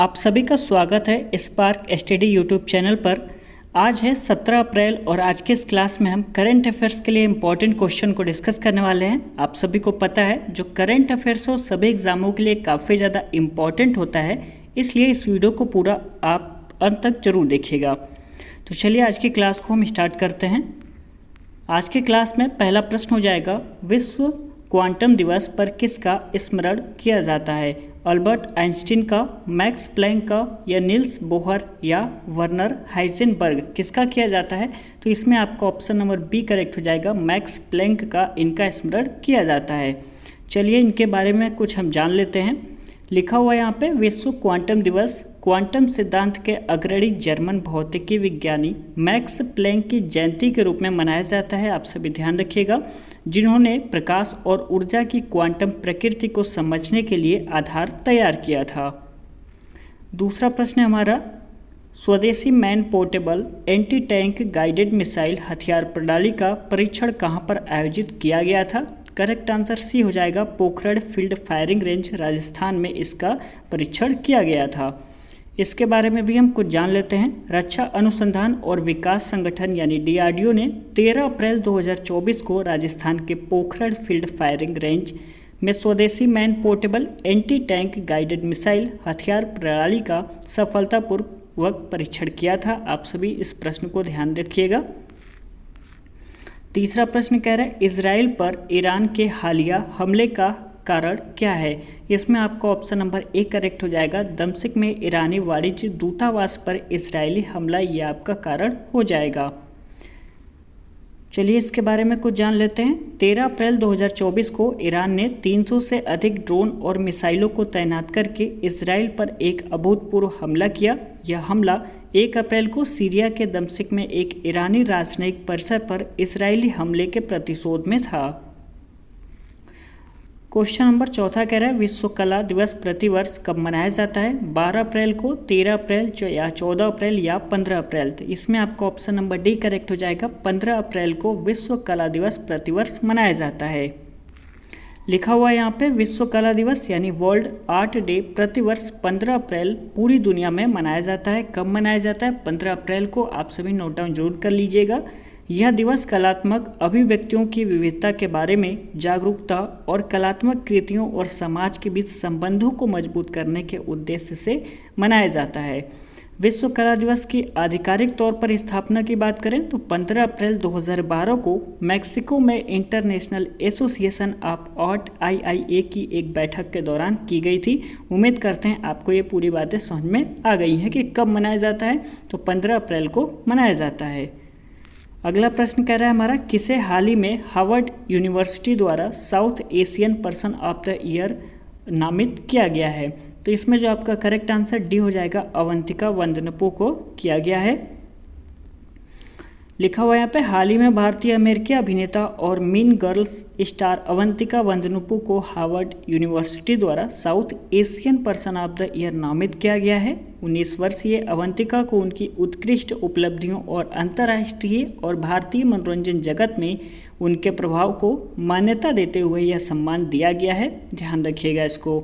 आप सभी का स्वागत है स्पार्क स्टडी यूट्यूब चैनल पर। आज है 17 अप्रैल और आज के इस क्लास में हम करंट अफेयर्स के लिए इम्पॉर्टेंट क्वेश्चन को डिस्कस करने वाले हैं। आप सभी को पता है जो करंट अफेयर्स हो सभी एग्जामों के लिए काफ़ी ज़्यादा इम्पॉर्टेंट होता है, इसलिए इस वीडियो को पूरा आप अंत तक जरूर देखिएगा। तो चलिए आज की क्लास को हम स्टार्ट करते हैं। आज की क्लास में पहला प्रश्न हो जाएगा, विश्व क्वांटम दिवस पर किसका स्मरण किया जाता है? अल्बर्ट आइंस्टीन का, मैक्स प्लैंक का, या नील्स बोहर या वर्नर हाइजेनबर्ग, किसका किया जाता है? तो इसमें आपका ऑप्शन नंबर बी करेक्ट हो जाएगा, मैक्स प्लैंक का इनका स्मरण किया जाता है। चलिए इनके बारे में कुछ हम जान लेते हैं। लिखा हुआ है यहाँ पे, विश्व क्वांटम दिवस क्वांटम सिद्धांत के अग्रणी जर्मन भौतिकी विज्ञानी मैक्स प्लैंक की जयंती के रूप में मनाया जाता है। आप सभी ध्यान रखिएगा, जिन्होंने प्रकाश और ऊर्जा की क्वांटम प्रकृति को समझने के लिए आधार तैयार किया था। दूसरा प्रश्न है हमारा, स्वदेशी man portable anti tank guided missile हथियार प्रणाली का परीक्षण कहाँ पर आयोजित किया गया था? करेक्ट आंसर सी हो जाएगा, Pokhran field firing range Rajasthan में इसका परीक्षण किया गया था। इसके बारे में भी हम कुछ जान लेते हैं। रक्षा अनुसंधान और विकास संगठन यानी DRDO ने 13 अप्रैल 2024 को राजस्थान के पोखरण फील्ड फायरिंग रेंज में स्वदेशी man portable anti tank guided missile हथियार प्रणाली का सफलतापूर्वक परीक्षण किया था। आप सभी इस प्रश्न को ध्यान रखिएगा। तीसरा प्रश्न कह रहा है, इजराइल पर ईरान के हालिया हमले का कारण क्या है? इसमें आपका ऑप्शन नंबर ए करेक्ट हो जाएगा, दमिश्क में ईरानी वाणिज्य दूतावास पर इजरायली हमला, यह आपका कारण हो जाएगा। चलिए इसके बारे में कुछ जान लेते हैं। 13 अप्रैल 2024 को ईरान ने 300 से अधिक ड्रोन और मिसाइलों को तैनात करके इजराइल पर एक अभूतपूर्व हमला किया। यह हमला 1 अप्रैल को सीरिया के दमिश्क में एक ईरानी राजनयिक परिसर पर इजरायली हमले के प्रतिशोध में था। क्वेश्चन नंबर चौथा कह रहा है, विश्व कला दिवस प्रतिवर्ष कब मनाया जाता है? 12 अप्रैल को, 13 अप्रैल या 14 अप्रैल या 15 अप्रैल? तो इसमें आपका ऑप्शन नंबर डी करेक्ट हो जाएगा, 15 अप्रैल को विश्व कला दिवस प्रतिवर्ष मनाया जाता है। लिखा हुआ है यहाँ पे, विश्व कला दिवस यानी वर्ल्ड आर्ट डे प्रतिवर्ष 15 अप्रैल पूरी दुनिया में मनाया जाता है। कब मनाया जाता है? 15 अप्रैल को। आप सभी नोट डाउन जरूर कर लीजिएगा। यह दिवस कलात्मक अभिव्यक्तियों की विविधता के बारे में जागरूकता और कलात्मक कृतियों और समाज के बीच संबंधों को मजबूत करने के उद्देश्य से मनाया जाता है। विश्व कला दिवस की आधिकारिक तौर पर स्थापना की बात करें तो 15 अप्रैल 2012 को मैक्सिको में international association of art IIA की एक बैठक के दौरान की गई थी। उम्मीद करते हैं आपको ये पूरी बातें समझ में आ गई हैं कि कब मनाया जाता है। तो 15 अप्रैल को मनाया जाता है। अगला प्रश्न कह रहा है हमारा, किसे हाल ही में हार्वर्ड यूनिवर्सिटी द्वारा south Asian person of the year नामित किया गया है? तो इसमें जो आपका करेक्ट आंसर डी हो जाएगा, अवंतिका वंदनपो को किया गया है। लिखा हुआ है यहाँ पे, हाल ही में भारतीय अमेरिकी अभिनेता और मीन गर्ल्स स्टार अवंतिका वंदनपो को हार्वर्ड यूनिवर्सिटी द्वारा south Asian person of the year नामित किया गया है। 19 वर्षीय अवंतिका को उनकी उत्कृष्ट उपलब्धियों और अंतर्राष्ट्रीय और भारतीय मनोरंजन जगत में उनके प्रभाव को मान्यता देते हुए यह सम्मान दिया गया है। ध्यान रखिएगा इसको।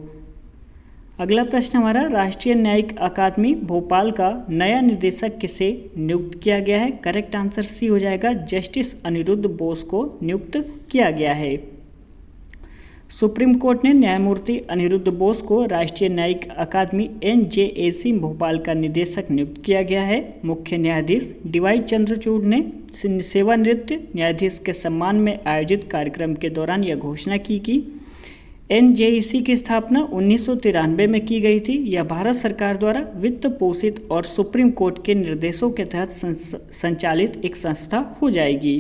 अगला प्रश्न हमारा, राष्ट्रीय न्यायिक अकादमी भोपाल का नया निदेशक किसे नियुक्त किया गया है? करेक्ट आंसर सी हो जाएगा, जस्टिस अनिरुद्ध बोस को नियुक्त किया गया है। सुप्रीम कोर्ट ने न्यायमूर्ति अनिरुद्ध बोस को राष्ट्रीय न्यायिक अकादमी NJAC भोपाल का निदेशक नियुक्त किया गया है। मुख्य न्यायाधीश DY चंद्रचूड़ ने सेवानिवृत्त न्यायाधीश के सम्मान में आयोजित कार्यक्रम के दौरान यह घोषणा की NJAC की स्थापना 1993 में की गई थी। यह भारत सरकार द्वारा वित्त पोषित और सुप्रीम कोर्ट के निर्देशों के तहत संचालित एक संस्था हो जाएगी।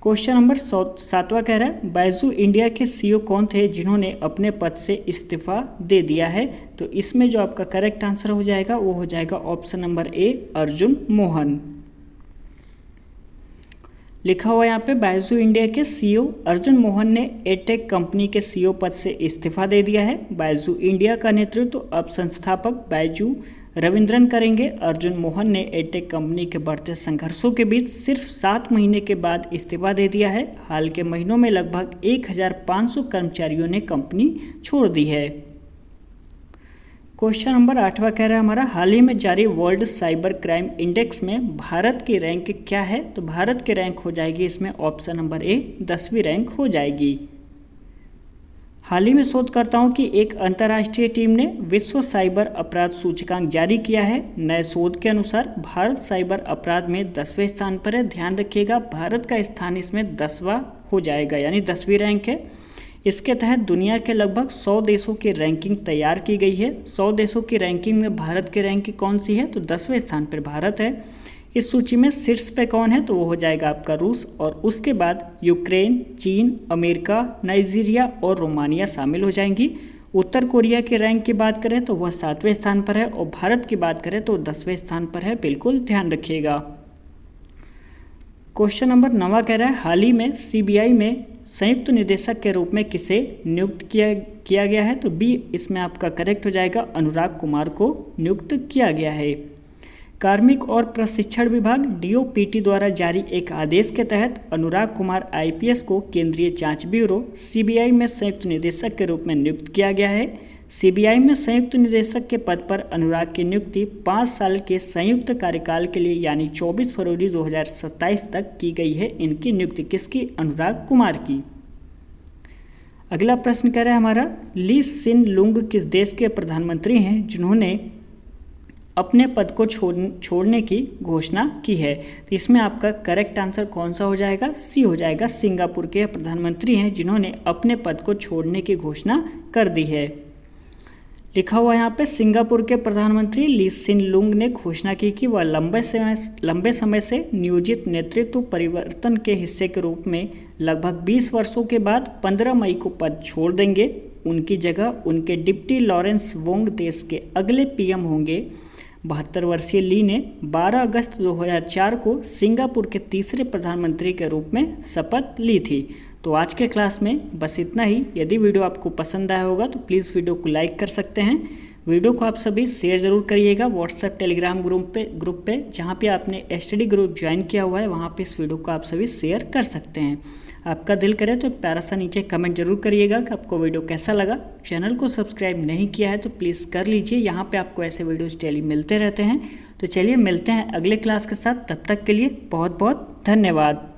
क्वेश्चन नंबर 7वां कह रहा है, बायजू इंडिया के CEO कौन थे जिन्होंने अपने पद से इस्तीफा दे दिया है? तो इसमें जो आपका करेक्ट आंसर हो जाएगा वो हो जाएगा option number A, Arjun Mohan. लिखा हुआ यहाँ पे, बायजू इंडिया के CEO अर्जुन मोहन ने एटेक कंपनी के CEO पद से इस्तीफा दे दिया है। बायजू इंडिया का नेतृत्व अब संस्थापक बायजू रविंद्रन करेंगे। अर्जुन मोहन ने एटेक कंपनी के बढ़ते संघर्षों के बीच सिर्फ 7 महीने के बाद इस्तीफा दे दिया है। हाल के महीनों में लगभग 1500 कर्मचारियों ने कंपनी छोड़ दी है। क्वेश्चन नंबर 8वां कह रहा है हमारा, हाल ही में जारी वर्ल्ड साइबर क्राइम इंडेक्स में भारत की रैंक क्या है? तो भारत की रैंक हो जाएगी इसमें ऑप्शन नंबर ए 10वीं रैंक हो जाएगी। हाल ही में शोधकर्ताओं की एक अंतर्राष्ट्रीय टीम ने विश्व साइबर अपराध सूचकांक जारी किया है। नए शोध के अनुसार भारत साइबर अपराध में 10वें स्थान पर है। ध्यान रखिएगा, भारत का स्थान इसमें 10वां हो जाएगा, यानी 10वीं रैंक है। इसके तहत दुनिया के लगभग 100 देशों की रैंकिंग तैयार की गई है। 100 देशों की रैंकिंग में भारत की रैंकिंग कौन सी है? तो 10वें स्थान पर भारत है। इस सूची में शीर्ष पे कौन है? तो वो हो जाएगा आपका रूस, और उसके बाद यूक्रेन, चीन, अमेरिका, नाइजीरिया और रोमानिया शामिल हो जाएंगी। उत्तर कोरिया की रैंक की बात करें तो वह 7वें स्थान पर है, और भारत की बात करें तो 10वें स्थान पर है। बिल्कुल ध्यान रखिएगा। क्वेश्चन नंबर 9 कह रहा है, हाल ही में सीबीआई में संयुक्त निदेशक के रूप में किसे नियुक्त किया गया है? तो बी इसमें आपका करेक्ट हो जाएगा, अनुराग कुमार को नियुक्त किया गया है। कार्मिक और प्रशिक्षण विभाग डीओपीटी द्वारा जारी एक आदेश के तहत अनुराग कुमार आईपीएस को केंद्रीय जांच ब्यूरो सीबीआई में संयुक्त निदेशक के रूप में नियुक्त किया गया है। सीबीआई में संयुक्त निदेशक के पद पर अनुराग की नियुक्ति 5 साल के संयुक्त कार्यकाल के लिए यानी 24 फरवरी 2027 तक की गई है। इनकी नियुक्ति किसकी? अनुराग कुमार की। अगला प्रश्न कह रहा है हमारा, ली सिन लुंग किस देश के प्रधानमंत्री हैं जिन्होंने अपने पद को छोड़ने की घोषणा की है? तो इसमें आपका करेक्ट आंसर कौन सा हो जाएगा? सी हो जाएगा। सिंगापुर के प्रधानमंत्री हैं जिन्होंने अपने पद को छोड़ने की घोषणा कर दी है। लिखा हुआ यहाँ पे, सिंगापुर के प्रधानमंत्री ली सिन लुंग ने घोषणा की कि वह लंबे समय से नियोजित नेतृत्व परिवर्तन के हिस्से के रूप में लगभग 20 वर्षों के बाद 15 मई को पद छोड़ देंगे। उनकी जगह उनके डिप्टी लॉरेंस वोंग देश के अगले पीएम होंगे। 72 वर्षीय ली ने 12 अगस्त 2004 को सिंगापुर के तीसरे प्रधानमंत्री के रूप में शपथ ली थी। तो आज के क्लास में बस इतना ही। यदि वीडियो आपको पसंद आया होगा तो प्लीज़ वीडियो को लाइक कर सकते हैं। वीडियो को आप सभी शेयर ज़रूर करिएगा व्हाट्सएप टेलीग्राम ग्रुप पे जहाँ पे आपने स्टडी ग्रुप ज्वाइन किया हुआ है, वहाँ पे इस वीडियो को आप सभी शेयर कर सकते हैं। आपका दिल करे तो एक प्यारा सा नीचे कमेंट जरूर करिएगा कि आपको वीडियो कैसा लगा। चैनल को सब्सक्राइब नहीं किया है तो प्लीज़ कर लीजिए, यहाँ पे आपको ऐसे वीडियोस डेली मिलते रहते हैं। तो चलिए मिलते हैं अगले क्लास के साथ, तब तक के लिए बहुत बहुत धन्यवाद।